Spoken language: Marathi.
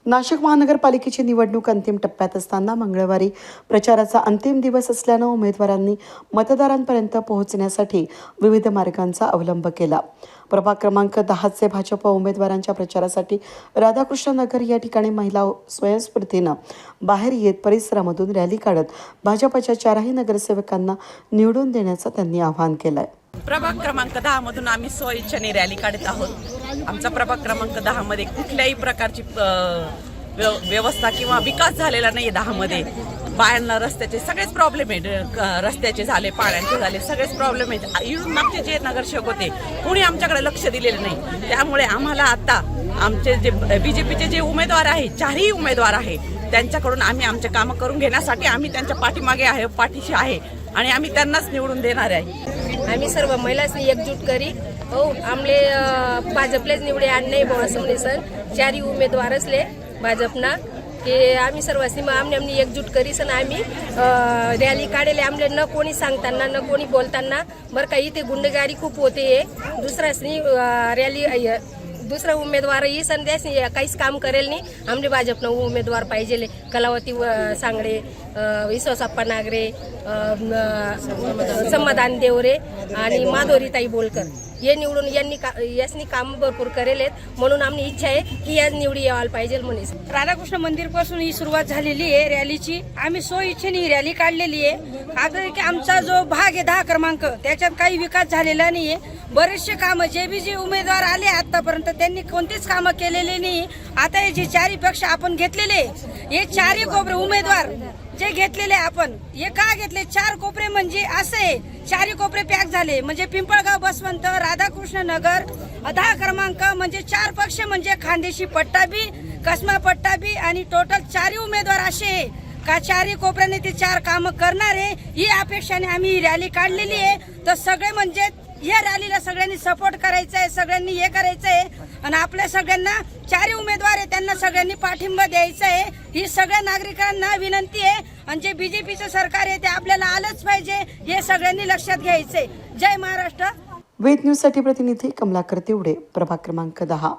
नाशिक महानगरपालिकेची निवडणूक अंतिम टप्प्यात असताना मंगळवारी प्रचाराचा अंतिम दिवस असल्यानं उमेदवारांनी मतदारांपर्यंत पोहोचण्यासाठी विविध मार्गांचा अवलंब केला। प्रभाग क्रमांक 10चे भाजप उमेदवारांच्या प्रचारासाठी राधाकृष्ण नगर या ठिकाणी महिला स्वयंस्फूर्तीनं बाहेर येत परिसरामधून रॅली काढत भाजपच्या चारही नगरसेवकांना निवडून देण्याचं त्यांनी आवाहन केलंय। प्रभाग क्रमांक 10 मधून आम्ही स्वइच्छेने रॅली काढत आहोत। आमचा प्रभाग क्रमांक 10 मध्ये कुठल्याही प्रकारची व्यवस्था किंवा विकास झालेला नाही। 10 मध्ये बायांना रस्त्याचे सगळेच प्रॉब्लेम आहेत, रस्त्याचे झाले, पाण्याचे झाले, सगळेच प्रॉब्लेम आहेत। इथून मागचे जे नगरसेवक होते कोणी आमच्याकडे लक्ष दिलेलं नाही। त्यामुळे आम्हाला आता आमचे जे बीजेपीचे जे उमेदवार आहेत, चारही उमेदवार आहेत, त्यांच्याकडून आम्ही आमचे कामं करून घेण्यासाठी आम्ही त्यांच्या पाठीमागे आहे, पाठीशी आहे आणि आम्ही त्यांनाच निवडून देणार आहे। आम्ही सर्व महिलांनी एकजूट करी हो आमले भाजपलेच निवडे आणणे बोळसमने सण चारही उमेदवार असले भाजपना की आम्ही सर्वांनी आमने एकजूट करी सन आम्ही रॅली काढले। आमले न कोणी सांगताना न कोणी बोलताना बरं का इथे गुंडगारी खूप होते। दुसऱ्यासनी रॅली दुसरा उमेदवार ही संदेश काहीच काम करेल नाही। आमले भाजपनं उमेदवार पाहिजे कलावती सांगडे, विश्वासप्पा नागरे, समाधान देवरे आणि माधुरीताई बोलकर हे निवडून यांनी काम भरपूर करेल आहेत। म्हणून आमची इच्छा आहे की या निवडी यायला पाहिजे म्हणून राधाकृष्ण मंदिर पासून ही सुरुवात झालेली आहे रॅलीची। आम्ही स्वइच्छेने ही रॅली काढलेली आहे। अगर की आमचा जो भाग आहे 10 क्रमांक त्याच्यात काही विकास झालेला नाहीये। बरेचसे कामं जे उमेदवार आले आतापर्यंत त्यांनी कोणतीच कामं केलेली नाही। आता हे जे चारही पक्ष आपण घेतलेले हे चारही कोपरे उमेदवार जे घेतलेले आपण हे का घेतले 4 कोपरे म्हणजे असे चारही कोपरे पॅक झाले म्हणजे पिंपळगाव, बसवंत, राधाकृष्ण नगर 10 क्रमांक म्हणजे 4 पक्ष म्हणजे खानदेशी पट्टा बी, कसमा पट्टा बी आणि टोटल चारही उमेदवार असे का चारही कोपऱ्याने ते 4 कामं करणार आहे ही अपेक्षाने आम्ही ही रॅली काढलेली आहे। तर सगळे म्हणजे या रॅलीला सगळ्यांनी सपोर्ट करायचा आहे, सगळ्यांनी हे करायचं आहे आणि आपल्या सगळ्यांना चारही उमेदवार आहे त्यांना सगळ्यांनी पाठिंबा द्यायचा आहे ही सगळ्या नागरिकांना विनंती आहे। आणि जे बीजेपीचं सरकार आहे ते आपल्याला आलंच पाहिजे हे सगळ्यांनी लक्षात घ्यायचंय। जय महाराष्ट्र। वेद न्यूज साठी प्रतिनिधी कमलाकर तिवडे, प्रभाग क्रमांक 10।